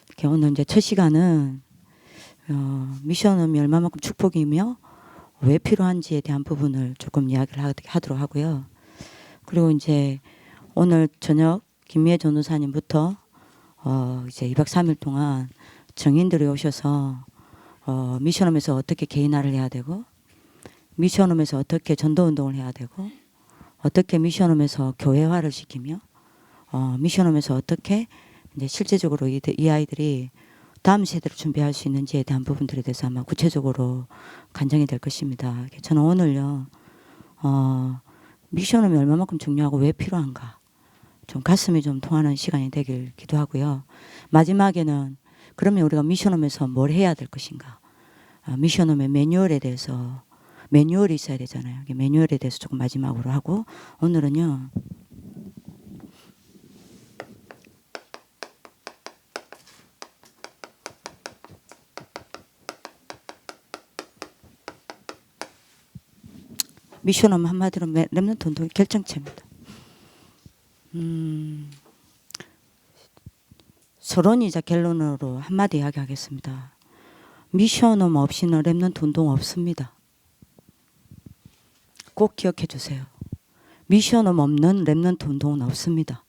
이렇게 오늘 이제 첫 시간은 미션음이 얼마만큼 축복이며 왜 필요한지에 대한 부분을 조금 이야기를 하도록 하고요. 그리고 이제 오늘 저녁 김미애 전도사님부터 이제 2박 3일 동안 정인들이 오셔서 미션홈에서 어떻게 개인화를 해야 되고, 미션홈에서 어떻게 전도운동을 해야 되고, 어떻게 미션홈에서 교회화를 시키며, 미션홈에서 어떻게 이제 실제적으로 이 아이들이 다음 세대를 준비할 수 있는지에 대한 부분들에 대해서 아마 구체적으로 간증이 될 것입니다. 저는 오늘요, 미션홈이 얼마만큼 중요하고 왜 필요한가, 좀 가슴이 좀 통하는 시간이 되길 기도하고요. 마지막에는 그러면 우리가 미션홈에서 뭘 해야 될 것인가, 미션홈의 매뉴얼에 대해서, 매뉴얼이 있어야 되잖아요. 매뉴얼에 대해서 조금 마지막으로 하고, 오늘은요, 미션홈 한마디로 렘넌트 운동의 결정체입니다. 서론이자 결론으로 한마디 이야기하겠습니다. 미션홈 없이는 렘넌트 운동 없습니다. 꼭 기억해 주세요. 미션홈 없는 렘넌트 운동은 없습니다.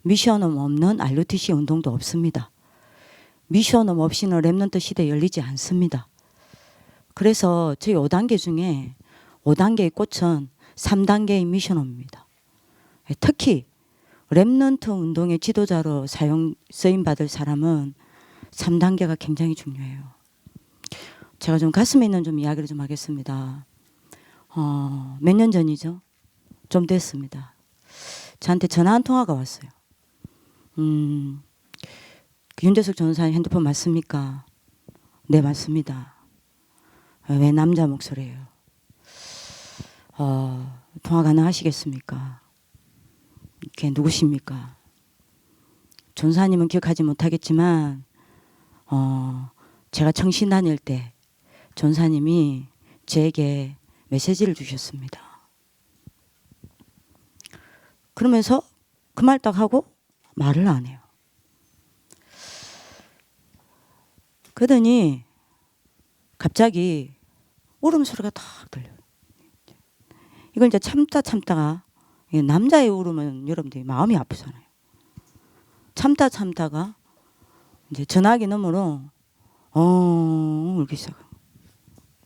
미션홈 없는 RUTC 운동도 없습니다. 미션홈 없이는 렘넌트 시대 열리지 않습니다. 그래서 저희 5단계 중에 5단계의 꽃은 3단계의 미션홈입니다. 특히 렘넌트 운동의 지도자로 쓰임받을 사람은 3단계가 굉장히 중요해요. 제가 좀 가슴에 있는 좀 이야기를 좀 하겠습니다. 몇 년 전이죠? 좀 됐습니다. 저한테 전화 한 통화가 왔어요. 윤재석 전사님 핸드폰 맞습니까? 네, 맞습니다. 왜 남자 목소리예요? 통화 가능하시겠습니까? 이게 누구십니까? 전사님은 기억하지 못하겠지만 제가 청신 다닐 때 전사님이 제게 메시지를 주셨습니다. 그러면서 그 말 딱 하고 말을 안 해요. 그러더니 갑자기 울음소리가 탁 들려요. 이걸 이제 참다가, 남자의 울음은 여러분들이 마음이 아프잖아요. 참다가 이제 전화기 너머로 울기 시작해요.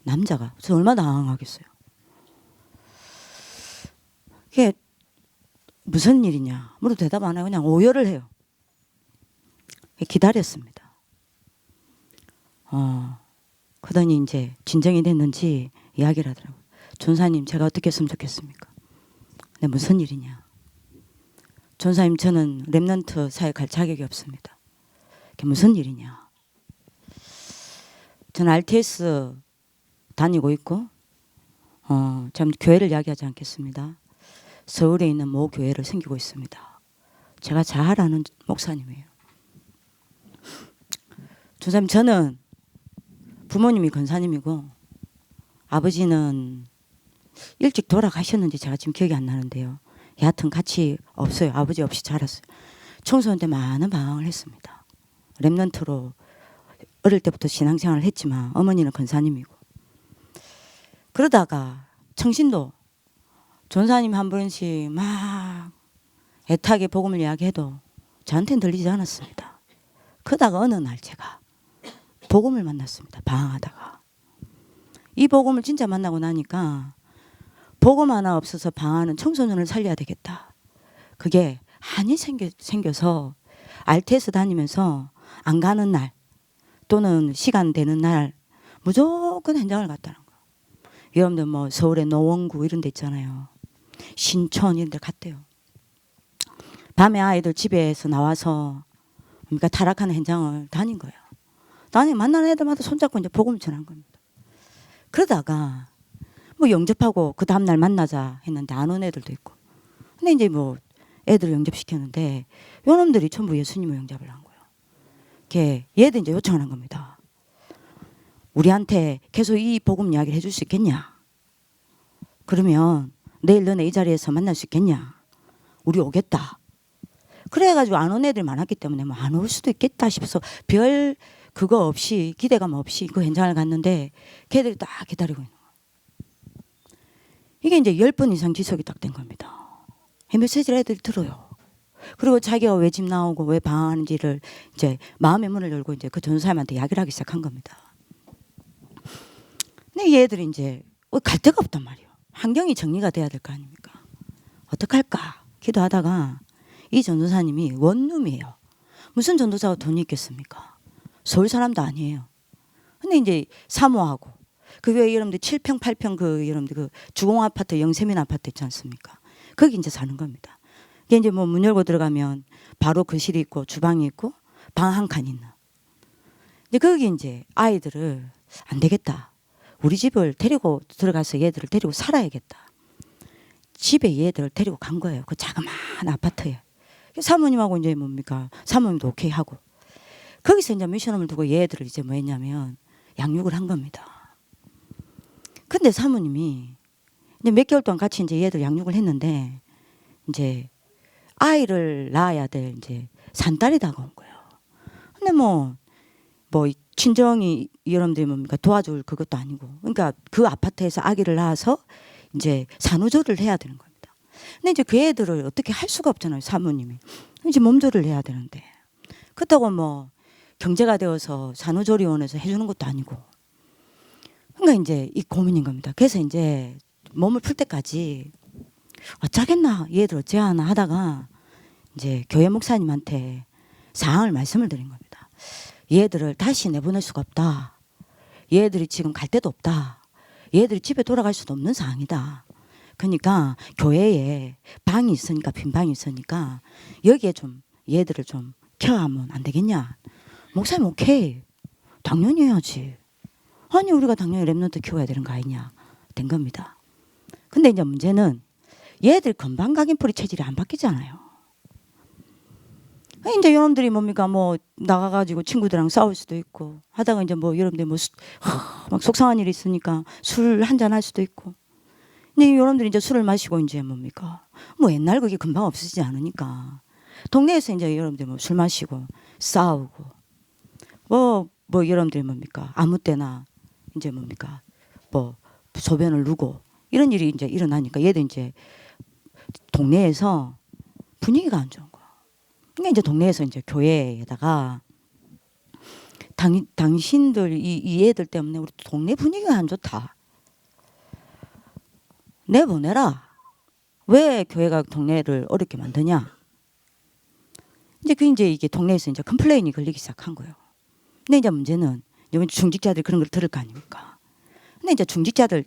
남자가. 저 얼마나 당황하겠어요. 이게 무슨 일이냐 물어도 대답 안 하고 그냥 오열을 해요. 기다렸습니다. 그러더니 이제 진정이 됐는지 이야기를 하더라고요. 전사님, 제가 어떻게 했으면 좋겠습니까? 근데 무슨 일이냐. 전사님, 저는 렘넌트 사회 갈 자격이 없습니다. 그게 무슨 일이냐. 저는 RTS 다니고 있고 참 교회를 이야기하지 않겠습니다. 서울에 있는 모 교회를 섬기고 있습니다. 제가 잘 아는 목사님이에요. 전사님, 저는 부모님이 권사님이고 아버지는 일찍 돌아가셨는지 제가 지금 기억이 안 나는데요. 여하튼 같이 없어요. 아버지 없이 자랐어요. 청소년 때 많은 방황을 했습니다. 렘넌트로 어릴 때부터 신앙생활을 했지만 어머니는 권사님이고, 그러다가 청신도 전사님 한 번씩 막 애타게 복음을 이야기해도 저한테는 들리지 않았습니다. 그러다가 어느 날 제가 복음을 만났습니다. 방황하다가. 이 복음을 진짜 만나고 나니까 복음 하나 없어서 방황하는 청소년을 살려야 되겠다. 그게 한이 생겨서 RTS 다니면서 안 가는 날 또는 시간 되는 날 무조건 현장을 갔다는 거예요. 여러분들 뭐 서울의 노원구 이런 데 있잖아요. 신촌 이런 데 갔대요. 밤에 아이들 집에서 나와서 그러니까 타락하는 현장을 다닌 거예요. 나는 만나는 애들마다 손잡고 이제 복음을 전한 겁니다. 그러다가 뭐 영접하고 그 다음날 만나자 했는데 안 온 애들도 있고. 근데 이제 뭐 애들을 영접시켰는데 요놈들이 전부 예수님을 영접을 한 거예요. 얘들 이제 요청을 한 겁니다. 우리한테 계속 이 복음 이야기를 해줄 수 있겠냐? 그러면 내일 너네 이 자리에서 만날 수 있겠냐? 우리 오겠다. 그래가지고 안 온 애들이 많았기 때문에 뭐 안 올 수도 있겠다 싶어서 별 그거 없이 기대감 없이 그 현장을 갔는데 걔들이 딱 기다리고 있는 거예요. 이게 이제 10번 이상 지속이 딱 된 겁니다. 메시지를 애들이 들어요. 그리고 자기가 왜 집 나오고 왜 방황하는지를 이제 마음의 문을 열고 이제 그 전사님한테 이야기를 하기 시작한 겁니다. 근데 얘들이 이제 갈 데가 없단 말이에요. 환경이 정리가 돼야 될 거 아닙니까? 어떡할까 기도하다가 이 전도사님이 원룸이에요. 무슨 전도사가 돈이 있겠습니까? 서울 사람도 아니에요. 근데 이제 사모하고 그 외에 여러분들 7평 8평 그 여러분들 그 주공 아파트 영세민 아파트 있지 않습니까? 거기 이제 사는 겁니다. 이게 이제 뭐 문 열고 들어가면 바로 거실이 있고 주방이 있고 방 한 칸 있는. 근데 거기 이제 아이들을 안 되겠다. 우리 집을 데리고 들어가서 얘들을 데리고 살아야겠다. 집에 얘들을 데리고 간 거예요. 그 자그마한 아파트에. 사모님하고 이제 뭡니까? 사모님도 오케이 하고. 거기서 이제 미션홈을 두고 얘들을 이제 뭐 했냐면 양육을 한 겁니다. 근데 사모님이 이제 몇 개월 동안 같이 이제 얘들 양육을 했는데 이제 아이를 낳아야 될 이제 산딸이 다가온 거예요. 근데 뭐 친정이 여러분들이 뭡니까 도와줄 그것도 아니고 그러니까 그 아파트에서 아기를 낳아서 이제 산후조리를 해야 되는 겁니다. 근데 이제 그 애들을 어떻게 할 수가 없잖아요. 사모님이 이제 몸조리를 해야 되는데 그렇다고 뭐 경제가 되어서 산후조리원에서 해주는 것도 아니고 그러니까 이제 이 고민인 겁니다. 그래서 이제 몸을 풀 때까지 어쩌겠나 얘들 어찌하나 하다가 이제 교회 목사님한테 상황을 말씀을 드린 겁니다. 얘들을 다시 내보낼 수가 없다. 얘들이 지금 갈 데도 없다. 얘들이 집에 돌아갈 수도 없는 상황이다. 그러니까 교회에 방이 있으니까 빈 방이 있으니까 여기에 좀 얘들을 좀 케어하면 안 되겠냐. 목사님 오케이. 당연히 해야지. 아니 우리가 당연히 랩런트 키워야 되는 거 아니냐. 된 겁니다. 근데 이제 문제는 얘들 건방 각인풀이 체질이 안 바뀌잖아요. 이제 여러분들이 뭡니까 뭐 나가가지고 친구들이랑 싸울 수도 있고 하다가 이제 뭐 여러분들 막 속상한 일이 있으니까 술 한잔 할 수도 있고. 근데 여러분들이 이제 술을 마시고 이제 뭡니까 뭐 옛날 그게 금방 없어지지 않으니까 동네에서 이제 여러분들 뭐 술 마시고 싸우고 뭐 여러분들이 뭡니까 아무 때나 이제 뭡니까 뭐 소변을 누고 이런 일이 이제 일어나니까 얘도 이제 동네에서 분위기가 안 좋은 거야. 그러니까 이제 동네에서 이제 교회에다가 당신들 이 애들 때문에 우리 동네 분위기가 안 좋다. 내보내라. 왜 교회가 동네를 어렵게 만드냐? 이제 이게 동네에서 이제 컴플레인이 걸리기 시작한 거예요. 근데 이제 문제는 여기 중직자들이 그런 걸 들을 거 아닙니까? 근데 이제 중직자들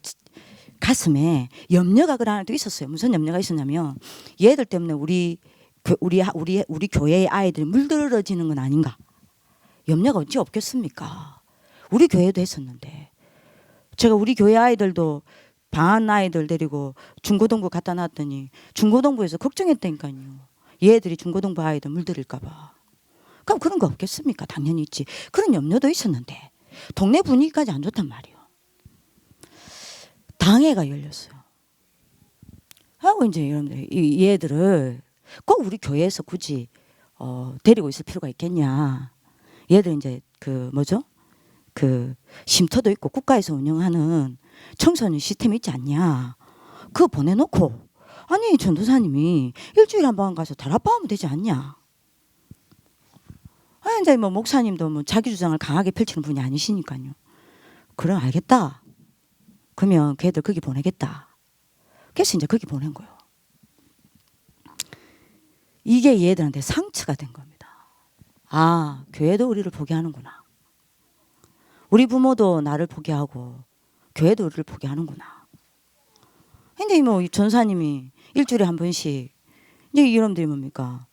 가슴에 염려가 그 안에도 있었어요. 무슨 염려가 있었냐면 얘들 때문에 우리 교회의 아이들이 물들어지는 건 아닌가. 염려가 어찌 없겠습니까? 우리 교회도 했었는데 제가 우리 교회 아이들도 방한 아이들 데리고 중고등부 갖다 놨더니 중고등부에서 걱정했다니까요. 얘들이 중고등부 아이들 물들일까 봐. 그럼 그런 거 없겠습니까? 당연히 있지. 그런 염려도 있었는데 동네 분위기까지 안 좋단 말이에요. 당회가 열렸어요. 하고 이제 여러분들 얘들을 꼭 우리 교회에서 굳이 데리고 있을 필요가 있겠냐. 얘들 이제 그 쉼터도 있고 국가에서 운영하는 청소년 시스템이 있지 않냐. 그거 보내놓고 아니 전도사님이 일주일에 한 번 가서 다락방하면 되지 않냐. 이제 뭐 목사님도 뭐 자기 주장을 강하게 펼치는 분이 아니시니까요. 그럼 알겠다. 그러면 걔들 거기 보내겠다. 그래서 이제 거기 보낸 거예요. 이게 얘들한테 상처가 된 겁니다. 아, 교회도 우리를 포기하는구나. 우리 부모도 나를 포기하고 교회도 우리를 포기하는구나. 근데 뭐 전사님이 일주일에 한 번씩 이제 이놈들이 뭡니까?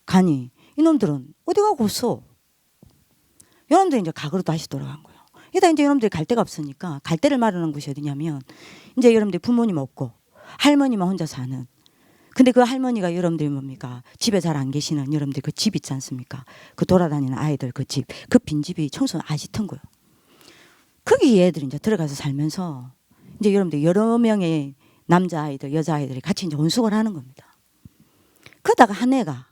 가니 이놈들은 어디 가고 없어. 이놈들이 이제 과거로 다시 돌아간 거예요. 이다 이제 여러분들이 갈 데가 없으니까 갈 데를 마련한 곳이 어디냐면 이제 여러분들 부모님 없고 할머니만 혼자 사는. 근데 그 할머니가 여러분들이 뭡니까 집에 잘 안 계시는 여러분들 그 집 있지 않습니까? 그 돌아다니는 아이들 그 집, 그 빈집이 청소는 아직은 거예요. 거기 얘들이 이제 들어가서 살면서 이제 여러분들 여러 명의 남자 아이들, 여자 아이들이 같이 이제 온숙을 하는 겁니다. 그러다가 한 애가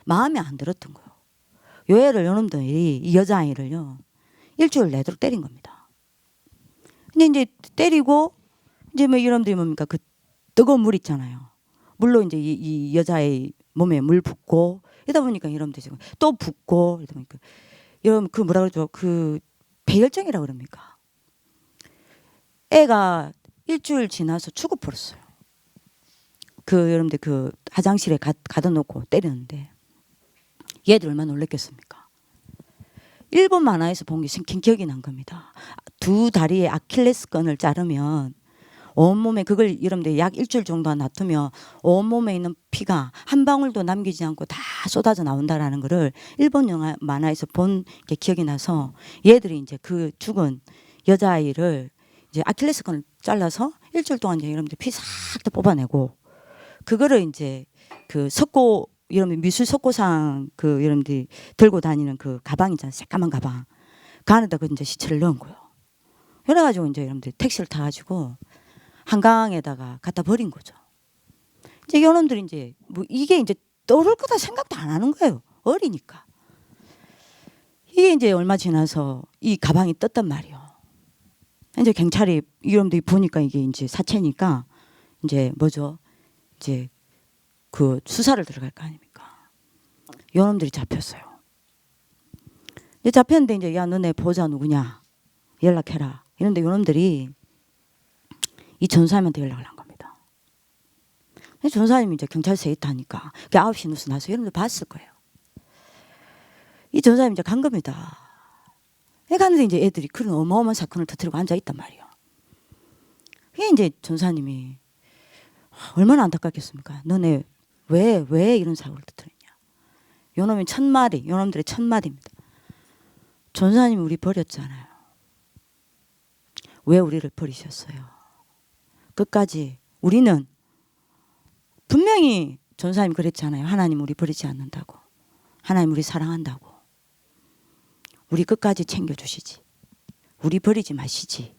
마음에 안 들었던 거예요. 요 애를 요놈들이 이 여자아이를요 일주일 내도록 때린 겁니다. 근데 이제 때리고 이제 뭐 여러분들이 뭡니까 그 뜨거운 물 있잖아요. 물로 이제 이 여자의 몸에 물 붓고 이러다 보니까 여러분들 지금 또 붓고 이러다 보니까 여러분 그 뭐라 그러죠? 그 폐혈증이라 그럽니까? 애가 일주일 지나서 죽어 버렸어요. 그 여러분들 그 화장실에 가둬 놓고 때렸는데 얘들 얼마나 놀랬겠습니까? 일본 만화에서 본 게 기억이 난 겁니다. 두 다리에 아킬레스건을 자르면 온몸에 그걸 여러분들 약 일주일 정도 놔두면 온몸에 있는 피가 한 방울도 남기지 않고 다 쏟아져 나온다라는 거를 일본 영화 만화에서 본 게 기억이 나서 얘들이 이제 그 죽은 여자아이를 이제 아킬레스건을 잘라서 일주일 동안 이제 여러분들 피 싹 다 뽑아내고 그거를 이제 그 석고 여러분 미술 석고상 그 여러분들이 들고 다니는 그 가방 있잖아요. 새까만 가방. 그 안에다 그 이제 시체를 넣은 거예요. 그래가지고 이제 여러분들 택시를 타가지고 한강에다가 갖다 버린 거죠. 이제 이놈들이 이제 뭐 이게 이제 떠오를 거다 생각도 안 하는 거예요. 어리니까. 이게 이제 얼마 지나서 이 가방이 떴단 말이에요. 이제 경찰이 이놈들이 보니까 이게 이제 사체니까 이제 뭐죠? 이제 그 수사를 들어갈 거 아닙니까? 이놈들이 잡혔어요. 이제 잡혔는데 이제 야 너네 보호자 누구냐? 연락해라. 이런데 이놈들이 이 전사님한테 연락을 한 겁니다. 전사님이 이제 경찰서에 있다니까. 9시 뉴스 나서 여러분들 봤을 거예요. 이 전사님이 이제 간 겁니다. 갔는데 이제 애들이 그런 어마어마한 사건을 터뜨리고 앉아 있단 말이에요. 그게 이제 전사님이 얼마나 안타깝겠습니까? 너네 왜 이런 사고를 터뜨렸냐? 요놈이 천마디, 요놈들의 천마디입니다. 전사님이 우리 버렸잖아요. 왜 우리를 버리셨어요? 끝까지 우리는 분명히 전사님 그랬잖아요. 하나님 우리 버리지 않는다고. 하나님 우리 사랑한다고. 우리 끝까지 챙겨주시지. 우리 버리지 마시지.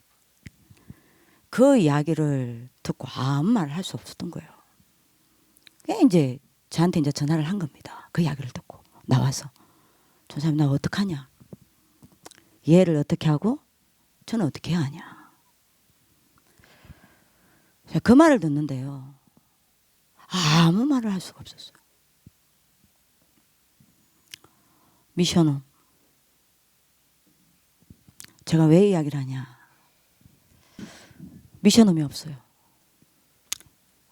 그 이야기를 듣고 아무 말을 할 수 없었던 거예요. 이제 저한테 이제 전화를 한 겁니다. 그 이야기를 듣고 나와서 전사님 나 어떡하냐? 얘를 어떻게 하고 저는 어떻게 해야 하냐? 그 말을 듣는데요. 아무 말을 할 수가 없었어요. 미션홈. 제가 왜 이야기를 하냐? 미션홈이 없어요.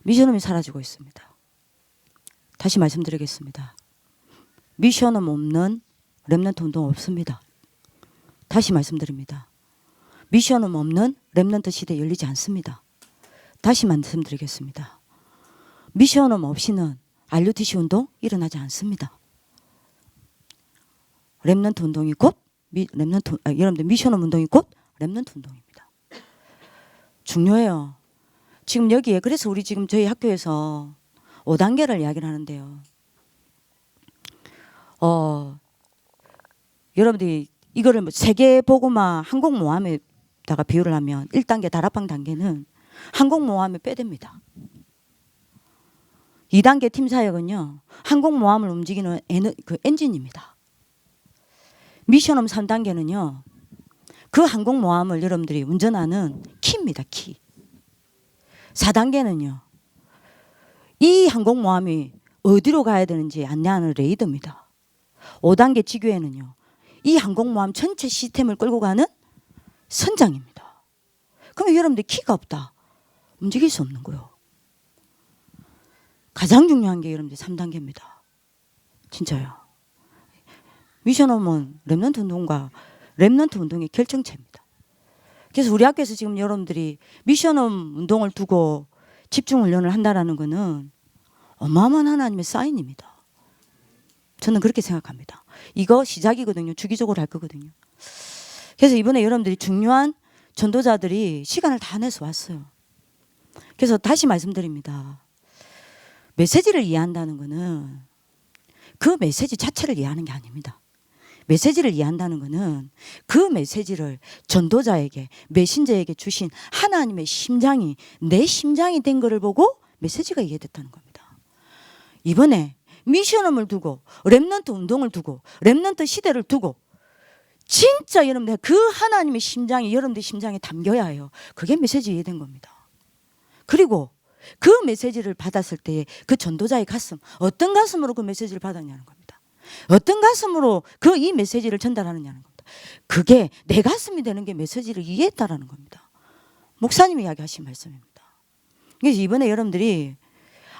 미션홈이 사라지고 있습니다. 다시 말씀드리겠습니다. 미션홈 없는 렘넌트 운동 없습니다. 다시 말씀드립니다. 미션홈 없는 렘넌트 시대 열리지 않습니다. 다시 말씀드리겠습니다. 미션홈 없이는 RUTC 운동 일어나지 않습니다. 렘넌트 운동이 곧 여러분들 미션홈 운동이 곧 렘넌트 운동입니다. 중요해요. 지금 여기에 그래서 우리 지금 저희 학교에서 5단계를 이야기를 하는데요. 여러분들이 이거를 세계보고마 항공모함에다가 비유를 하면 1단계 다락방 단계는 항공모함에 빼댑니다. 2단계 팀사역은요. 항공모함을 움직이는 그 엔진입니다. 미션홈 3단계는요. 그 항공모함을 여러분들이 운전하는 키입니다. 키. 4단계는요. 이 항공모함이 어디로 가야 되는지 안내하는 레이더입니다. 5단계 지교에는요. 이 항공모함 전체 시스템을 끌고 가는 선장입니다. 그러면 여러분들 키가 없다. 움직일 수 없는 거예요. 가장 중요한 게 여러분들 3단계입니다. 진짜요. 미션홈은 렘넌트 운동과 렘넌트 운동의 결정체입니다. 그래서 우리 학교에서 지금 여러분들이 미션홈 운동을 두고 집중 훈련을 한다는 것은 어마어마한 하나님의 사인입니다. 저는 그렇게 생각합니다. 이거 시작이거든요. 주기적으로 할 거거든요. 그래서 이번에 여러분들이 중요한 전도자들이 시간을 다 내서 왔어요. 그래서 다시 말씀드립니다. 메시지를 이해한다는 것은 그 메시지 자체를 이해하는 게 아닙니다. 메시지를 이해한다는 것은 그 메시지를 전도자에게 메신저에게 주신 하나님의 심장이 내 심장이 된 것을 보고 메시지가 이해됐다는 겁니다. 이번에 미션음을 두고 렘넌트 운동을 두고 렘넌트 시대를 두고 진짜 여러분들 그 하나님의 심장이 여러분들 심장에 담겨야 해요. 그게 메시지 이해된 겁니다. 그리고 그 메시지를 받았을 때에 그 전도자의 가슴, 어떤 가슴으로 그 메시지를 받았냐는 겁니다. 어떤 가슴으로 그 이 메시지를 전달하느냐는 겁니다. 그게 내 가슴이 되는 게 메시지를 이해했다라는 겁니다. 목사님이 이야기하신 말씀입니다. 그래서 이번에 여러분들이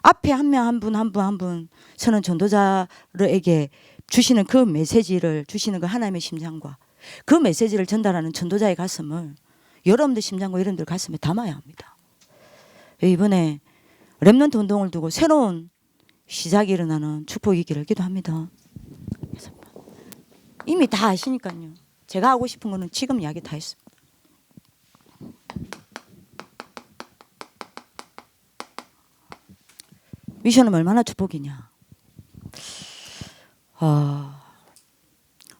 앞에 한 명 한 분 한 분 한 분 서는 전도자에게 주시는 그 메시지를 주시는 그 하나님의 심장과 그 메시지를 전달하는 전도자의 가슴을 여러분들 심장과 여러분들 가슴에 담아야 합니다. 이번에 렘넌트 운동을 두고 새로운 시작이 일어나는 축복이 있기를 기도합니다. 이미 다 아시니까요. 제가 하고 싶은 거는 지금 이야기 다 했습니다. 미션은 얼마나 축복이냐.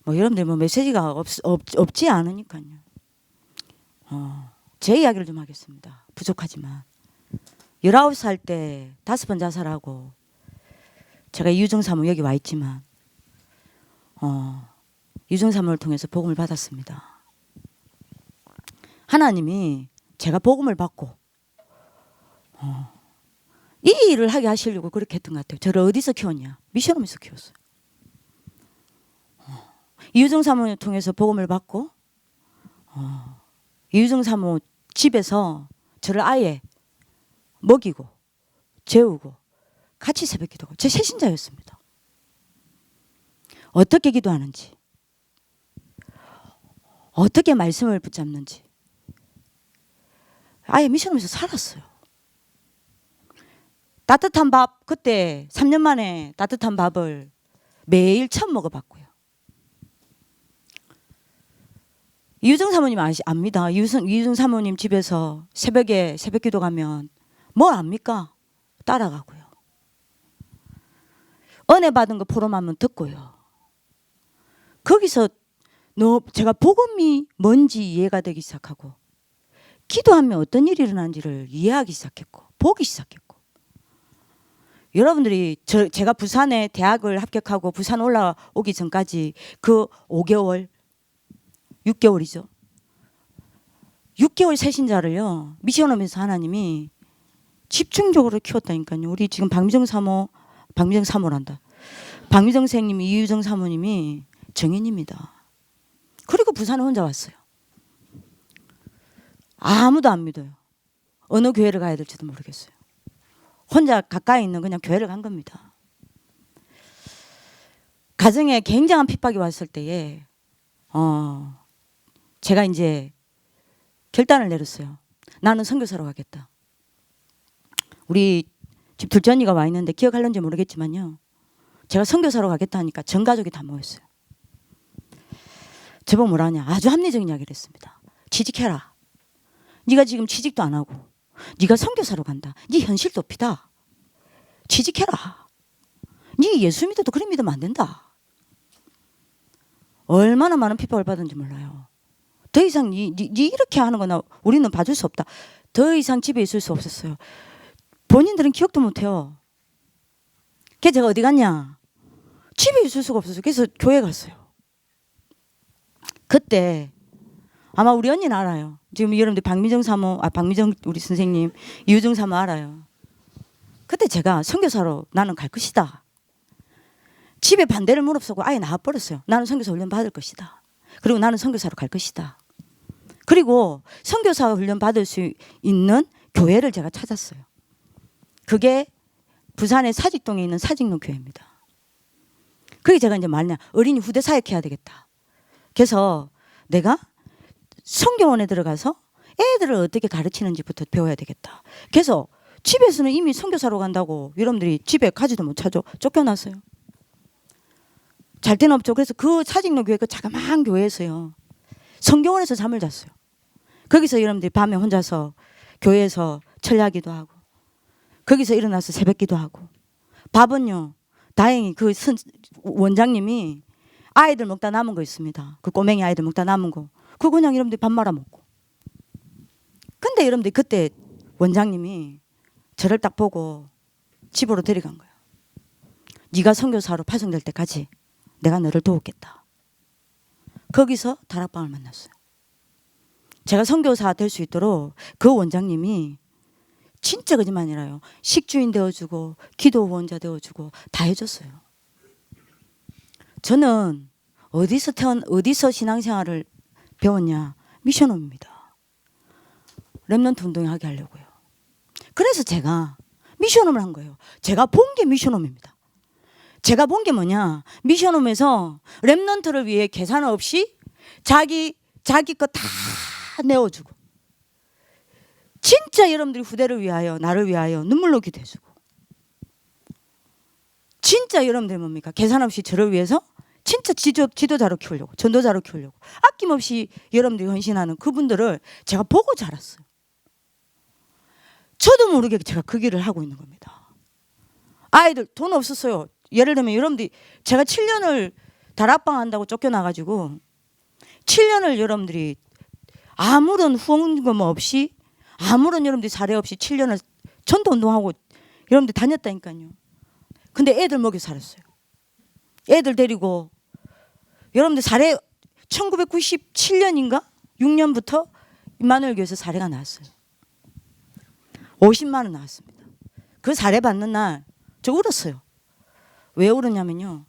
뭐 여러분들 뭐 메시지가 없지 않으니까요. 제 이야기를 좀 하겠습니다. 부족하지만 19살 때 5번 자살하고 제가 이유정사모 여기 와 있지만 이유정사모를 통해서 복음을 받았습니다. 하나님이 제가 복음을 받고 이 일을 하게 하시려고 그렇게 했던 것 같아요. 저를 어디서 키웠냐? 미션홈에서 키웠어요. 이유정 사모를 통해서 복음을 받고 이유정 사모 집에서 저를 아예 먹이고 재우고 같이 새벽 기도하고 제 새신자였습니다. 어떻게 기도하는지 어떻게 말씀을 붙잡는지 아예 미션홈에서 살았어요. 따뜻한 밥 그때 3년 만에 따뜻한 밥을 매일 처음 먹어봤고요. 이유정 사모님 압니다. 이유정 사모님 집에서 새벽에 새벽 기도 가면 뭘 압니까? 따라가고요. 은혜 받은 거 포럼하면 듣고요. 거기서 제가 복음이 뭔지 이해가 되기 시작하고 기도하면 어떤 일이 일어나는지를 이해하기 시작했고 보기 시작했고 여러분들이 제가 부산에 대학을 합격하고 부산 올라오기 전까지 그 5개월 6개월이죠. 6개월 새신자를요. 미션홈에서 하나님이 집중적으로 키웠다니까요. 우리 지금 박미정 사모란다. 박미정 선생님이 이유정 사모님이 정인입니다. 그리고 부산에 혼자 왔어요. 아무도 안 믿어요. 어느 교회를 가야 될지도 모르겠어요. 혼자 가까이 있는 그냥 교회를 간 겁니다. 가정에 굉장한 핍박이 왔을 때에 제가 이제 결단을 내렸어요. 나는 선교사로 가겠다. 우리 집 둘째 언니가 와 있는데 기억할런지 모르겠지만요. 제가 선교사로 가겠다 하니까 전 가족이 다 모였어요. 저보고 뭐라냐. 아주 합리적인 이야기를 했습니다. 취직해라. 네가 지금 취직도 안 하고 네가 선교사로 간다. 네 현실 도피다. 취직해라. 네 예수 믿어도 그래 믿으면 안 된다. 얼마나 많은 핍박을 받은지 몰라요. 더 이상 네 이렇게 하는 거나 우리는 봐줄 수 없다. 더 이상 집에 있을 수 없었어요. 본인들은 기억도 못해요. 그래서 제가 어디 갔냐. 집에 있을 수가 없었어요. 그래서 교회 갔어요. 그때 아마 우리 언니는 알아요. 지금 여러분들 박미정 우리 선생님 이유정 사모 알아요. 그때 제가 선교사로 나는 갈 것이다. 집에 반대를 무릅쓰고 아예 나와버렸어요. 나는 선교사 훈련 받을 것이다. 그리고 나는 선교사로 갈 것이다. 그리고 선교사 훈련 받을 수 있는 교회를 제가 찾았어요. 그게 부산의 사직동에 있는 사직로 교회입니다. 그게 제가 이제 말냐 어린이 후대 사역해야 되겠다. 그래서 내가 성경원에 들어가서 애들을 어떻게 가르치는지부터 배워야 되겠다. 그래서 집에서는 이미 선교사로 간다고 여러분들이 집에 가지도 못하죠. 쫓겨났어요. 잘 데는 없죠. 그래서 그 사직로 교회 그 자그마한 교회에서요. 성경원에서 잠을 잤어요. 거기서 여러분들이 밤에 혼자서 교회에서 철야기도 하고 거기서 일어나서 새벽기도 하고 밥은요. 다행히 그 원장님이 아이들 먹다 남은 거 있습니다. 그 꼬맹이 아이들 먹다 남은 거. 그거 그냥 여러분들이 밥 말아 먹고. 근데 여러분들이 그때 원장님이 저를 딱 보고 집으로 데려간 거예요. 네가 선교사로 파송될 때까지 내가 너를 도우겠다. 거기서 다락방을 만났어요. 제가 선교사 될 수 있도록 그 원장님이 진짜 거짓말 아니라요. 식주인 되어주고 기도 후원자 되어주고 다 해줬어요. 저는 어디서 신앙생활을 배웠냐? 미션홈입니다. 렘넌트 운동회 하게 하려고요. 그래서 제가 미션홈을 한 거예요. 제가 본 게 미션홈입니다. 제가 본 게 뭐냐? 미션홈에서 렘넌트를 위해 계산 없이 자기 거 다 내어주고 진짜 여러분들이 후대를 위하여 나를 위하여 눈물로 기도해주고 진짜 여러분들이 뭡니까? 계산 없이 저를 위해서 진짜 지도자로 키우려고 전도자로 키우려고 아낌없이 여러분들이 헌신하는 그분들을 제가 보고 자랐어요. 저도 모르게 제가 그 길을 하고 있는 겁니다. 아이들 돈 없었어요. 예를 들면 여러분들이 제가 7년을 다락방 한다고 쫓겨나가지고 7년을 여러분들이 아무런 후원금 없이 아무런 여러분들이 사례 없이 7년을 전도운동하고 여러분들 다녔다니까요. 근데 애들 먹여 살았어요. 애들 데리고 여러분들 사례 1997년인가 6년부터 임마누엘 교회에서 사례가 나왔어요. 50만 원 나왔습니다. 그 사례 받는 날 저 울었어요. 왜 울었냐면요.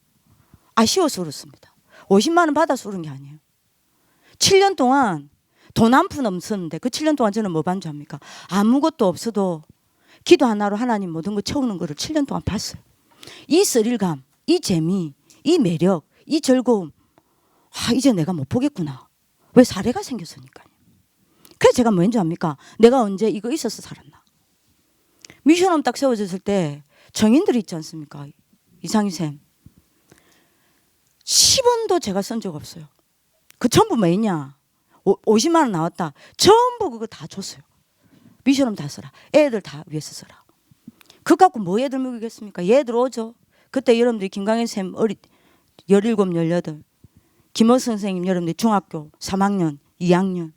아쉬워서 울었습니다. 50만 원 받아서 울은 게 아니에요. 7년 동안 돈 한 푼 없었는데 그 7년 동안 저는 뭐 받는 줄 압니까? 아무것도 없어도 기도 하나로 하나님 모든 거 채우는 거를 7년 동안 봤어요. 이 스릴감, 이 재미, 이 매력, 이 즐거움. 이제 내가 못 보겠구나. 왜 사례가 생겼으니까요. 그래서 제가 뭔지 압니까? 내가 언제 이거 있어서 살았나. 미션홈 딱 세워졌을 때 정인들이 있지 않습니까? 이상희 쌤. 10원도 제가 쓴 적 없어요. 그 전부 뭐 있냐? 50만 원 나왔다. 전부 그거 다 줬어요. 미션홈 다 써라. 애들 다 위해서 써라. 그거 갖고 뭐 애들 먹이겠습니까? 얘들 오죠. 그때 여러분들이 김강현 쌤 17, 18 김호선 선생님 여러분들 중학교 3학년, 2학년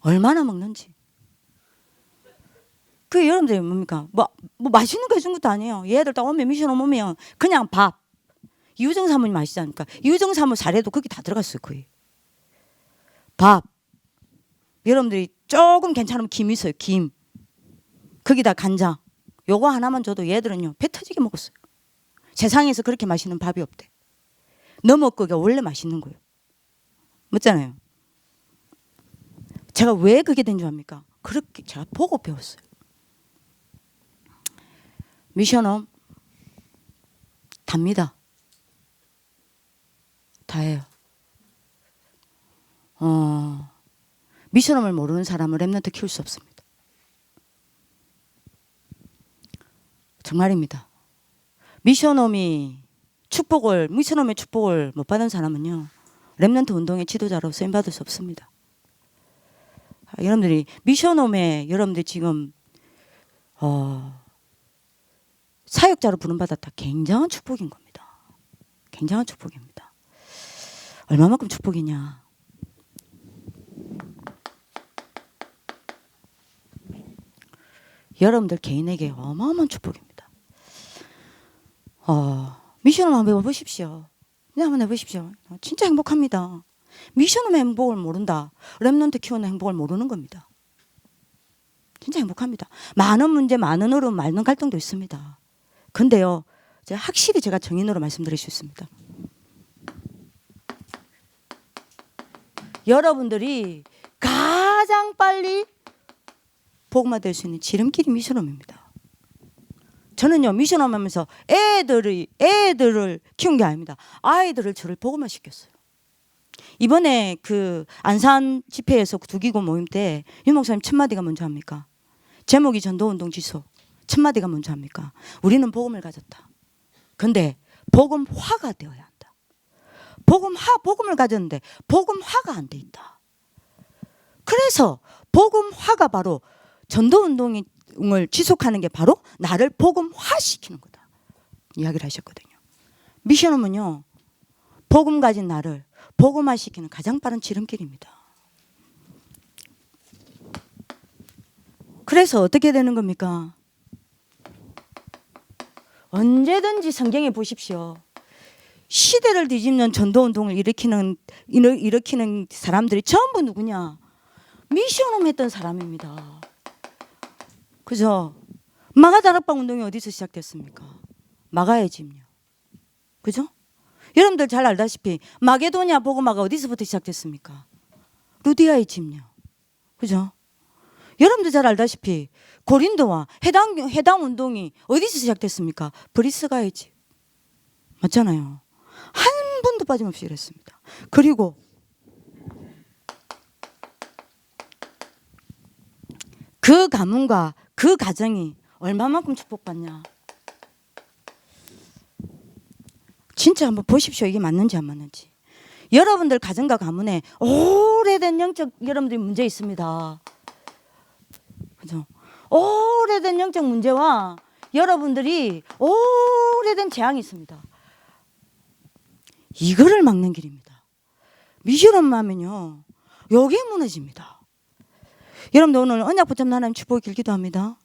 얼마나 먹는지. 그 여러분들이 뭡니까? 뭐 맛있는 거 해준 것도 아니에요. 얘들 딱 오면 미션홈 오면 그냥 밥. 이우정 사모님 아시지 않습니까? 이우정 사모 사례도 거기 다 들어갔어요. 거의. 밥. 여러분들이 조금 괜찮으면 김 있어요. 김. 거기다 간장. 요거 하나만 줘도 얘들은요. 배 터지게 먹었어요. 세상에서 그렇게 맛있는 밥이 없대. 너 먹기가 원래 맛있는 거예요. 맞잖아요. 제가 왜 그게 된 줄 압니까? 그렇게 제가 보고 배웠어요. 미션홈 답니다. 다예요. 미션홈을 모르는 사람은 렘넌트 키울 수 없습니다. 정말입니다. 미션홈의 축복을 못 받은 사람은요. 렘넌트 운동의 지도자로 쓰임 받을 수 없습니다. 여러분들이 미션홈에 여러분들이 지금 사역자로 부름받았다. 굉장한 축복인 겁니다. 굉장한 축복입니다. 얼마만큼 축복이냐. 여러분들 개인에게 어마어마한 축복입니다. 미션홈 한번 해보십시오. 네, 한번 해보십시오. 진짜 행복합니다. 미션홈의 행복을 모른다. 렘넌트 키우는 행복을 모르는 겁니다. 진짜 행복합니다. 많은 문제, 많은 어려움, 많은 갈등도 있습니다. 근데요, 확실히 제가 정인으로 말씀드릴 수 있습니다. 여러분들이 가장 빨리 복음화 될 수 있는 지름길이 미션홈입니다. 저는요, 미션홈 하면서 애들을 키운 게 아닙니다. 아이들을 저를 복음화 시켰어요. 이번에 그 안산 집회에서 두기고 모임 때 유 목사님 첫 마디가 뭔지 압니까? 제목이 전도운동 지소. 첫 마디가 뭔지 압니까? 우리는 복음을 가졌다. 근데 복음화가 되어야 한다. 복음을 가졌는데 복음화가 안 돼 있다. 그래서 복음화가 바로 전도운동을 지속하는 게 바로 나를 복음화시키는 거다. 이야기를 하셨거든요. 미션홈은요. 복음 가진 나를 복음화시키는 가장 빠른 지름길입니다. 그래서 어떻게 되는 겁니까? 언제든지 성경에 보십시오. 시대를 뒤집는 전도운동을 일으키는 사람들이 전부 누구냐? 미션홈 했던 사람입니다. 그죠? 마가 다락방 운동이 어디서 시작됐습니까? 마가의 집요. 그죠? 여러분들 잘 알다시피 마게도냐 복음화가 어디서부터 시작됐습니까? 루디아의 집요. 그죠? 여러분들 잘 알다시피 고린도와 해당 운동이 어디서 시작됐습니까? 브리스가의 집. 맞잖아요. 한 분도 빠짐없이 이랬습니다. 그리고 그 가문과 그 가정이 얼마만큼 축복받냐. 진짜 한번 보십시오. 이게 맞는지 안 맞는지. 여러분들 가정과 가문에 오래된 영적 여러분들이 문제 있습니다. 그죠? 오래된 영적 문제와 여러분들이 오래된 재앙이 있습니다. 이거를 막는 길입니다. 미션홈만 하면요, 여기에 무너집니다. 여러분들 오늘 언약 붙잡는 하나님 축복이 길기도 합니다.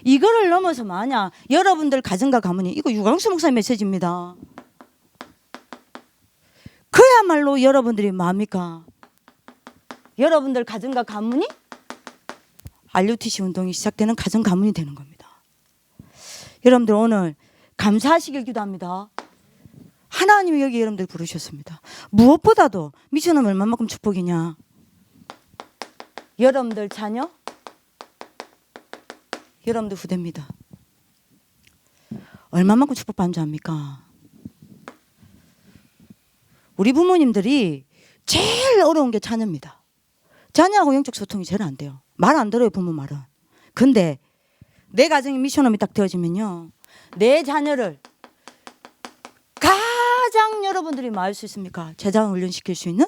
이거를 넘어서 만약 여러분들 가정과 가문이, 이거 유광수 목사의 메시지입니다. 그야말로 여러분들이 뭡니까? 여러분들 가정과 가문이 RUTC 운동이 시작되는 가정 가문이 되는 겁니다. 여러분들 오늘 감사하시길 기도합니다. 하나님이 여기 여러분들 부르셨습니다. 무엇보다도 미션은 얼마만큼 축복이냐? 여러분들 자녀, 여러분들 후대입니다. 얼마만큼 축복받는 줄 압니까? 우리 부모님들이 제일 어려운 게 자녀입니다. 자녀하고 영적 소통이 제일 안 돼요. 말 안 들어요, 부모 말은. 근데 내 가정이 미션홈이 딱 되어지면요, 내 자녀를 가장 여러분들이 뭐 할 수 있습니까? 제자 훈련시킬 수 있는?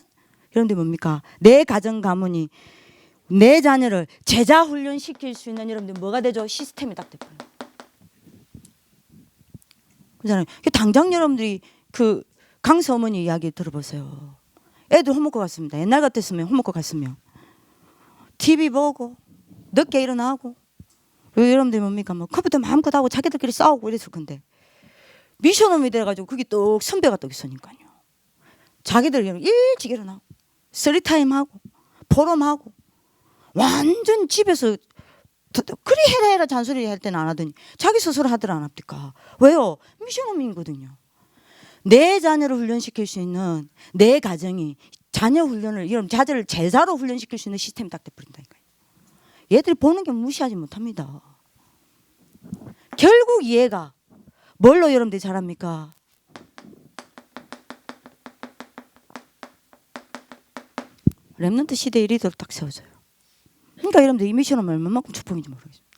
여러분들이 뭡니까? 내 가정 가문이 내 자녀를 제자 훈련시킬 수 있는 여러분들 뭐가 되죠? 시스템이 딱 돼버려요. 그잖아요. 당장 여러분들이 그 강서 어머니 이야기 들어보세요. 애들 홈모코 갔습니다. 옛날 같았으면 홈모코 갔으면 TV 보고 늦게 일어나고, 여러분들이 뭡니까? 뭐 컴퓨터 마음껏 하고 자기들끼리 싸우고 이랬을 건데, 미션홈이 돼가지고 그게 또 선배가 또 있으니까요. 자기들 일찍 일어나고 스리타임 하고 포럼하고 완전 집에서 그리 해라 잔소리 할 때는 안 하더니 자기 스스로 하더라 안 합니까? 왜요? 미션홈이거든요. 내 자녀를 훈련시킬 수 있는 내 가정이 자녀 훈련을, 이런 자녀를 제자로 훈련시킬 수 있는 시스템이 딱 돼버린다니까요. 얘들 보는 게 무시하지 못합니다. 결국 얘가 뭘로 여러분들이 잘합니까? 렘넌트 시대의 리더로 딱 세워져요. 그러니까 여러분들 이 미션은 얼마만큼 축복인지 모르겠습니다.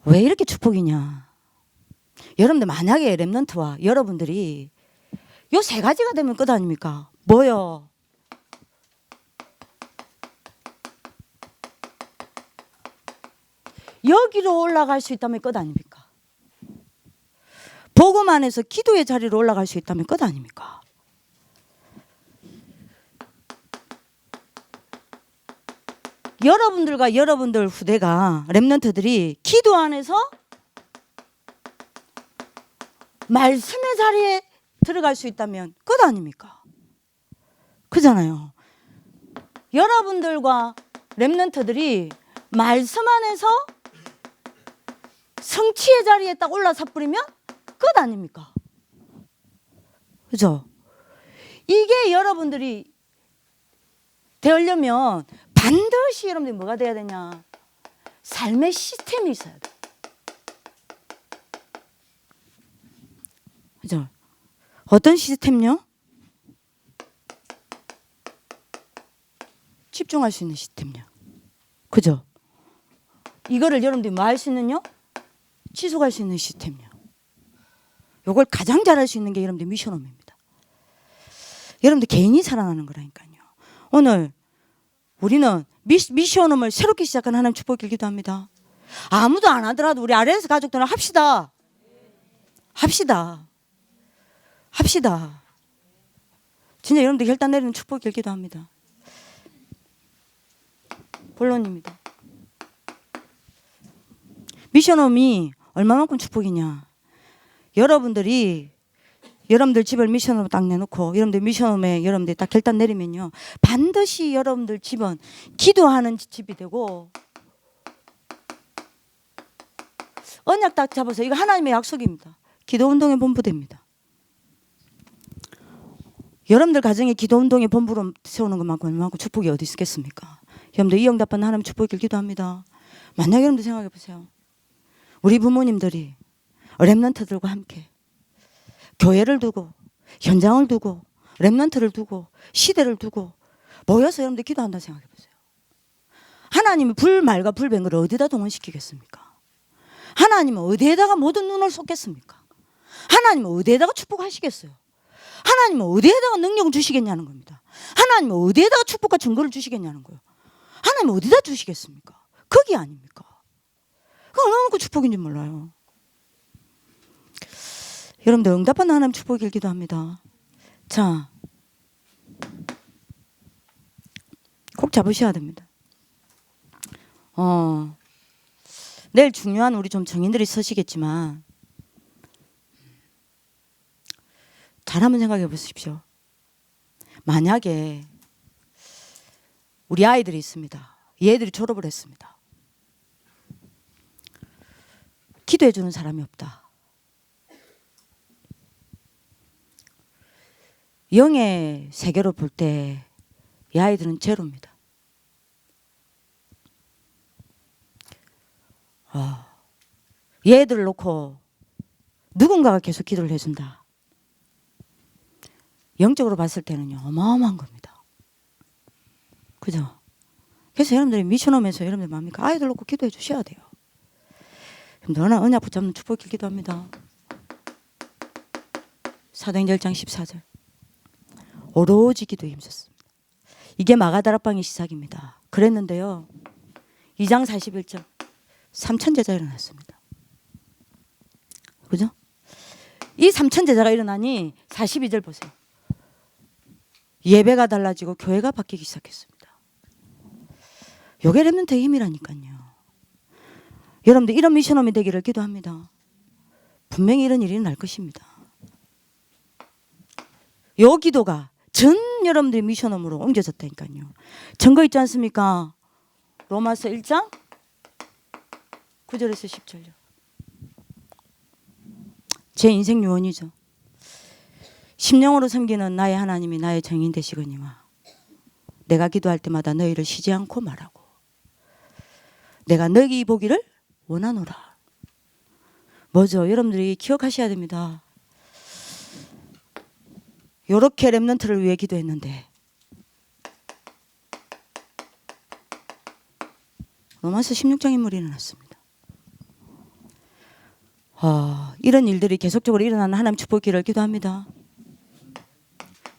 왜 이렇게 축복이냐? 여러분들 만약에 렘넌트와 여러분들이 요 세 가지가 되면 끝 아닙니까? 뭐요? 여기로 올라갈 수 있다면 끝 아닙니까? 복음 안에서 기도의 자리로 올라갈 수 있다면 끝 아닙니까? 여러분들과 여러분들 후대가, 렘넌트들이 기도 안에서 말씀의 자리에 들어갈 수 있다면 끝 아닙니까? 그잖아요. 여러분들과 렘넌트들이 말씀 안에서 성취의 자리에 딱 올라서 버리면 끝 아닙니까? 그죠? 이게 여러분들이 되려면 반드시 여러분들이 뭐가 돼야 되냐? 삶의 시스템이 있어야 돼. 그죠? 어떤 시스템요? 집중할 수 있는 시스템요. 그죠? 이거를 여러분들이 뭐 할 수 있는요? 지속할 수 있는 시스템요. 요걸 가장 잘할 수 있는 게 여러분들 미션홈입니다. 여러분들 개인이 살아나는 거라니까요. 오늘 우리는 미션홈을 새롭게 시작한 하나님 축복을 기도합니다. 아무도 안 하더라도 우리 RS 가족들은 합시다. 합시다. 합시다. 진짜 여러분들 결단 내리는 축복을 기도합니다. 본론입니다. 미션홈이 얼마만큼 축복이냐? 여러분들이 여러분들 집을 미션홈으로 딱 내놓고 여러분들 미션홈에 여러분들이 딱 결단 내리면요, 반드시 여러분들 집은 기도하는 집이 되고, 언약 딱 잡아서, 이거 하나님의 약속입니다. 기도운동의 본부됩니다. 여러분들 가정에 기도운동의 본부로 세우는 것만큼 얼마나 축복이 어디 있겠습니까? 여러분들 이 응답받는 하나님 축복을 기도합니다. 만약에 여러분들 생각해 보세요. 우리 부모님들이 렘넌트들과 함께 교회를 두고 현장을 두고 렘넌트를 두고 시대를 두고 모여서 여러분들 기도한다 생각해 보세요. 하나님이 불말과 불뱅을 어디다 동원시키겠습니까? 하나님은 어디에다가 모든 눈을 쏟겠습니까? 하나님은 어디에다가 축복하시겠어요? 하나님은 어디에다가 능력을 주시겠냐는 겁니다. 하나님은 어디에다가 축복과 증거를 주시겠냐는 거예요. 하나님은 어디다 주시겠습니까? 거기 아닙니까? 그 얼마나 축복인지 몰라요. 여러분들 응답받는 하나님 축복을 기도합니다. 자, 꼭 잡으셔야 됩니다. 내일 중요한 우리 좀 정인들이 서시겠지만 잘 한번 생각해 보십시오. 만약에 우리 아이들이 있습니다. 얘들이 졸업을 했습니다. 기도해 주는 사람이 없다. 영의 세계로 볼 때 이 아이들은 제로입니다. 얘들을 놓고 누군가가 계속 기도를 해준다. 영적으로 봤을 때는요, 어마어마한 겁니다. 그죠? 그래서 여러분들이 미션홈에서 여러분들 뭡니까? 아이들 놓고 기도해 주셔야 돼요. 여러분들 언약 붙잡는 축복 기도합니다. 사도행전 1장 14절. 오로지 기도에 힘썼습니다. 이게 마가다락방의 시작입니다. 그랬는데요, 2장 41절 3천 제자 일어났습니다. 그죠? 이 3천 제자가 일어나니 42절 보세요. 예배가 달라지고 교회가 바뀌기 시작했습니다. 요게 렘넌트의 힘이라니까요. 여러분들 이런 미션홈이 되기를 기도합니다. 분명히 이런 일이 날 것입니다. 요 기도가 전 여러분들의 미션홈으로 옮겨졌다니까요. 증거 있지 않습니까? 로마서 1장 9절에서 10절요. 제 인생 유언이죠. 심령으로 섬기는 나의 하나님이 나의 정인 되시거니와 내가 기도할 때마다 너희를 쉬지 않고 말하고 내가 너희 보기를 원하노라. 뭐죠? 여러분들이 기억하셔야 됩니다. 요렇게 렘넌트를 위해 기도했는데 로마서 16장 인물이 일어났습니다. 이런 일들이 계속적으로 일어나는 하나님 축복기를 기도합니다.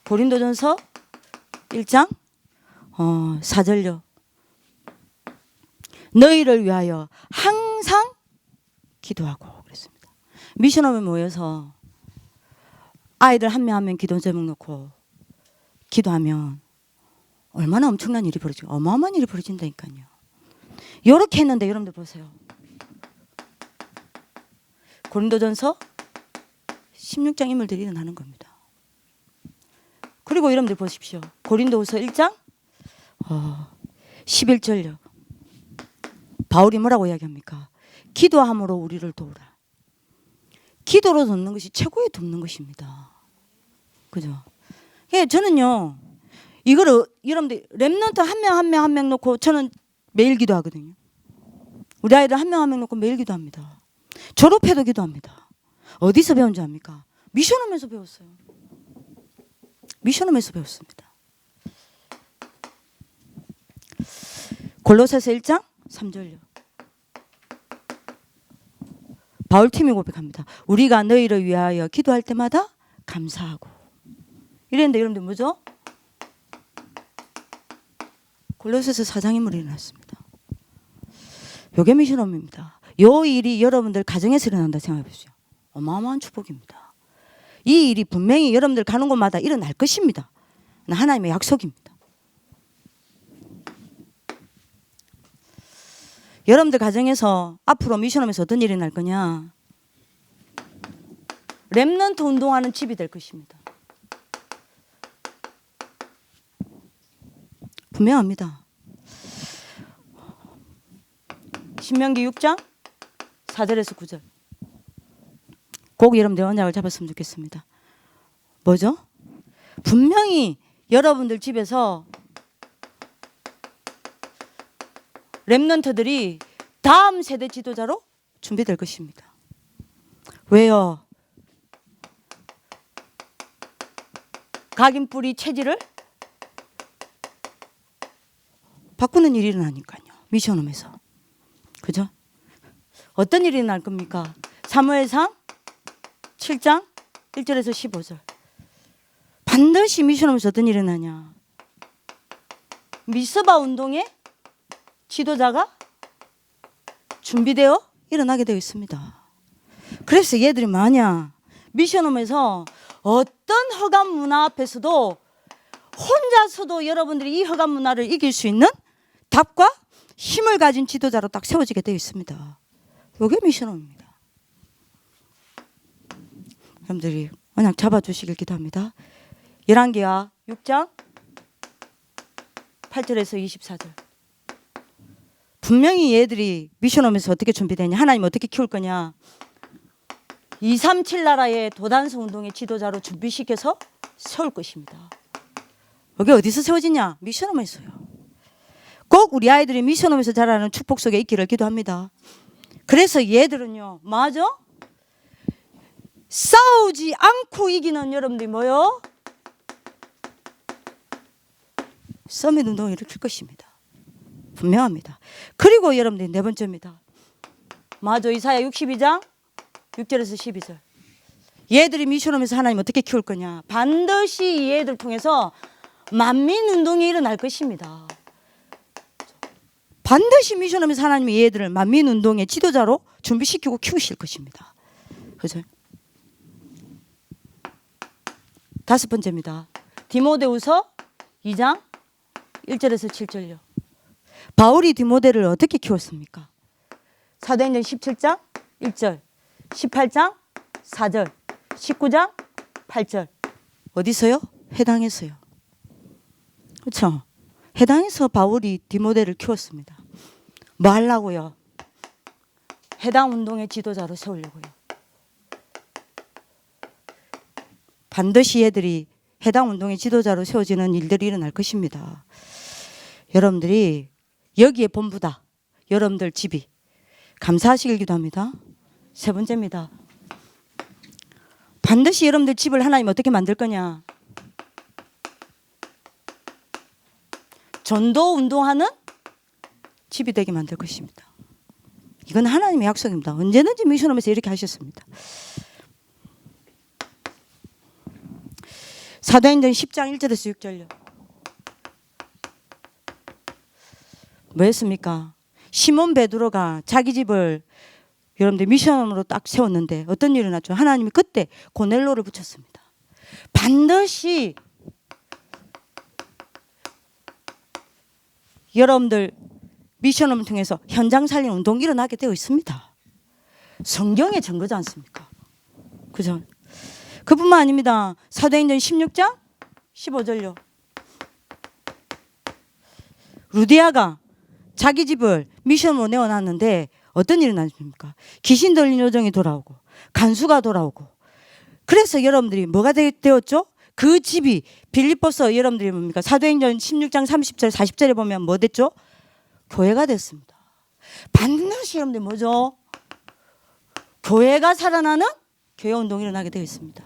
고린도전서 1장 4절요. 너희를 위하여 항상 기도하고 그랬습니다. 미션홈에 모여서 아이들 한 명 한 명 기도 제목 놓고 기도하면 얼마나 엄청난 일이 벌어지고 어마어마한 일이 벌어진다니까요. 이렇게 했는데 여러분들 보세요. 고린도전서 16장 인물들이 일어나는 겁니다. 그리고 여러분들 보십시오. 고린도후서 1장 11절요. 바울이 뭐라고 이야기합니까? 기도함으로 우리를 도우라. 기도로 돕는 것이 최고의 돕는 것입니다. 그죠? 예, 저는요, 이거를 여러분들 렘넌트 한 명 한 명 한 명 놓고 저는 매일 기도하거든요. 우리 아이들 한 명 한 명 놓고 매일 기도합니다. 졸업해도 기도합니다. 어디서 배운 줄 압니까? 미션홈에서 배웠어요. 미션홈에서 배웠습니다. 골로새서 1장 3절요. 바울팀이 고백합니다. 우리가 너희를 위하여 기도할 때마다 감사하고. 이랬는데 여러분들 뭐죠? 골로새서 4장 인물이 일어났습니다. 요게 미션홈입니다. 요 일이 여러분들 가정에서 일어난다 생각해 보십시오. 어마어마한 축복입니다. 이 일이 분명히 여러분들 가는 곳마다 일어날 것입니다. 하나님의 약속입니다. 여러분들 가정에서 앞으로 미션홈에서 어떤 일이 날 거냐? 렘넌트 운동하는 집이 될 것입니다. 분명합니다. 신명기 6장 4절에서 9절. 꼭 여러분들 언약을 잡았으면 좋겠습니다. 뭐죠? 분명히 여러분들 집에서 렘넌트들이 다음 세대 지도자로 준비될 것입니다. 왜요? 각인뿌리 체질을 바꾸는 일이 일어나니까요. 미션홈에서. 그죠? 어떤 일이 일어날 겁니까? 사무엘상 7장 1절에서 15절. 반드시 미션홈에서 어떤 일이 일어나냐? 미스바 운동의 지도자가 준비되어 일어나게 되어 있습니다. 그래서 얘들이 만약 미션홈에서 어떤 허감 문화 앞에서도 혼자서도 여러분들이 이 허감 문화를 이길 수 있는 답과 힘을 가진 지도자로 딱 세워지게 되어 있습니다. 이게 미션홈입니다. 여러분들이 언약 잡아주시길 기도합니다. 열왕기하 6장 8절에서 24절. 분명히 얘들이 미션홈에서 어떻게 준비되냐, 하나님 어떻게 키울 거냐, 237 나라의 도단성 운동의 지도자로 준비시켜서 세울 것입니다. 여기 어디서 세워지냐? 미션홈에서요. 꼭 우리 아이들이 미션홈에서 자라는 축복 속에 있기를 기도합니다. 그래서 얘들은요, 맞아? 싸우지 않고 이기는 여러분들이 뭐요? 서밋 운동을 일으킬 것입니다. 분명합니다. 그리고 여러분들이 네 번째입니다. 맞아, 이사야 62장 6절에서 12절. 얘들이 미션홈에서 하나님 어떻게 키울 거냐? 반드시 이 애들 통해서 만민 운동이 일어날 것입니다. 반드시 미션홈에서 하나님이 이 애들을 만민 운동의 지도자로 준비시키고 키우실 것입니다. 그죠? 다섯 번째입니다. 디모데후서 2장 1절에서 7절요. 바울이 디모데를 어떻게 키웠습니까? 사도행전 17장 1절, 18장 4절, 19장 8절. 어디서요? 회당에서요. 그렇죠? 회당에서 바울이 디모데를 키웠습니다. 뭐 하려고요? 회당 운동의 지도자로 세우려고요. 반드시 얘들이 해당 운동의 지도자로 세워지는 일들이 일어날 것입니다. 여러분들이 여기에 본부다. 여러분들 집이. 감사하시길 기도합니다. 세 번째입니다. 반드시 여러분들 집을 하나님 어떻게 만들 거냐? 전도 운동하는 집이 되게 만들 것입니다. 이건 하나님의 약속입니다. 언제든지 미션홈에서 이렇게 하셨습니다. 사도행전 10장 1절에서 6절요. 뭐 했습니까? 시몬 베드로가 자기 집을 여러분들 미션으로 딱 세웠는데 어떤 일이 났죠? 하나님이 그때 고넬로를 붙였습니다. 반드시 여러분들 미션을 통해서 현장 살리는 운동이 일어나게 되어 있습니다. 성경의 증거지 않습니까? 그죠? 그뿐만 아닙니다. 사도행전 16장 15절요. 루디아가 자기 집을 미션으로 내어놨는데 어떤 일이 났습니까? 귀신 들린 요정이 돌아오고 간수가 돌아오고. 그래서 여러분들이 뭐가 되었죠? 그 집이 빌립보서 여러분들이 뭡니까? 사도행전 16장 30절 40절에 보면 뭐 됐죠? 교회가 됐습니다. 반드시 여러분들 뭐죠? 교회가 살아나는 교회 운동이 일어나게 되어 있습니다.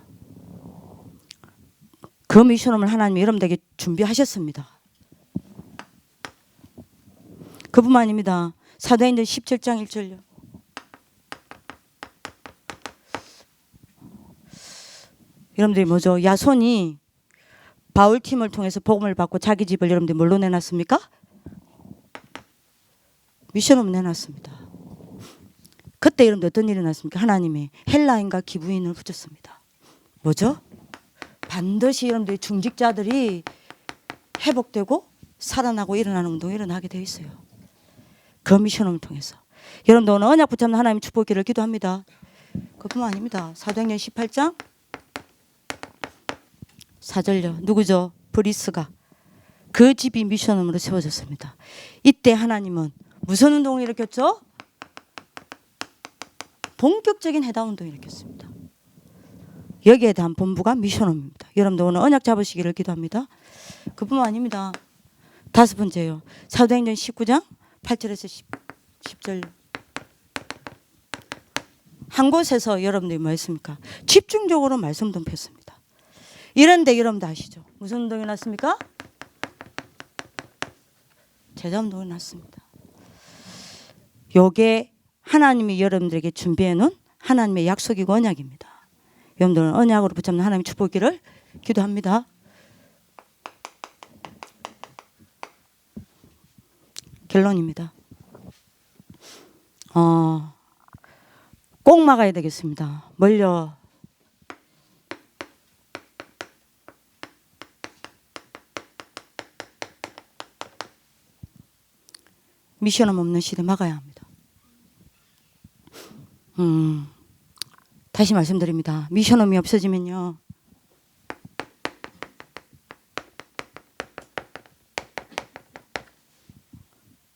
그 미션홈을 하나님이 여러분들에게 준비하셨습니다. 그뿐만 아닙니다. 사도행전 17장 1절요. 여러분들이 뭐죠? 야손이 바울 팀을 통해서 복음을 받고 자기 집을 여러분들이 뭘로 내놨습니까? 미션홈 내놨습니다. 그때 여러분들 어떤 일이 났습니까? 하나님이 헬라인과 기브인을 붙였습니다. 뭐죠? 반드시 여러분들이 중직자들이 회복되고 살아나고 일어나는 운동이 일어나게 되어 있어요. 그 미션을 통해서. 여러분들 오늘 언약 붙잡는 하나님 축복기를 기도합니다. 그뿐만 아닙니다. 사도행전 18장 4절요. 누구죠? 브리스가. 그 집이 미션홈으로 세워졌습니다. 이때 하나님은 무슨 운동을 일으켰죠? 본격적인 해당 운동을 일으켰습니다. 여기에 대한 본부가 미션홈입니다. 여러분들 오늘 언약 잡으시기를 기도합니다. 그뿐만 아닙니다. 다섯 번째요. 사도행전 19장 8절에서 10절. 한 곳에서 여러분들이 뭐 했습니까? 집중적으로 말씀 운동 폈습니다. 이런데 여러분들 아시죠? 무슨 운동이 났습니까? 제자 운동이 났습니다. 요게 하나님이 여러분들에게 준비해 놓은 하나님의 약속이고 언약입니다. 여러분들은 언약으로 붙잡는 하나님의 축복기를 기도합니다. 결론입니다. 꼭 막아야 되겠습니다. 뭘요? 미션홈 없는 시대 막아야 합니다. 다시 말씀드립니다. 미션홈이 없어지면요.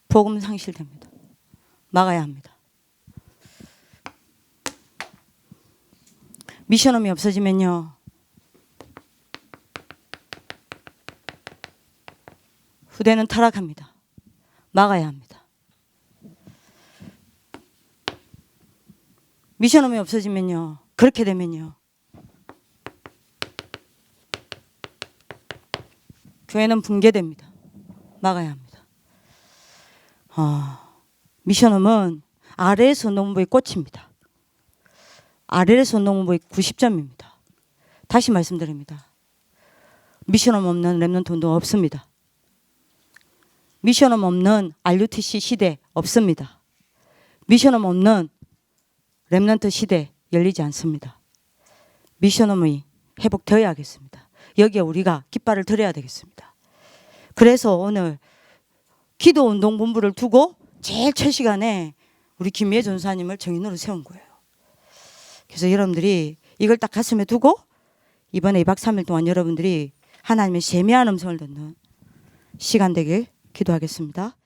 복음 상실됩니다. 막아야 합니다. 미션홈이 없어지면요. 후대는 타락합니다. 막아야 합니다. 미션홈이 없어지면요. 그렇게 되면요. 교회는 붕괴됩니다. 막아야 합니다. 미션홈은 RLS 운동본부의 꽃입니다. RLS 운동본부의 90점입니다. 다시 말씀드립니다. 미션홈 없는 렘넌트 운동 없습니다. 미션홈 없는 RUTC 시대 없습니다. 미션홈 없는 렘넌트 시대 열리지 않습니다. 미션홈이 회복되어야겠습니다. 여기에 우리가 깃발을 들여야 되겠습니다. 그래서 오늘 기도운동본부를 두고 제일 첫 시간에 우리 김예 전사님을 정인으로 세운 거예요. 그래서 여러분들이 이걸 딱 가슴에 두고 이번에 2박 3일 동안 여러분들이 하나님의 세미한 음성을 듣는 시간 되길 기도하겠습니다.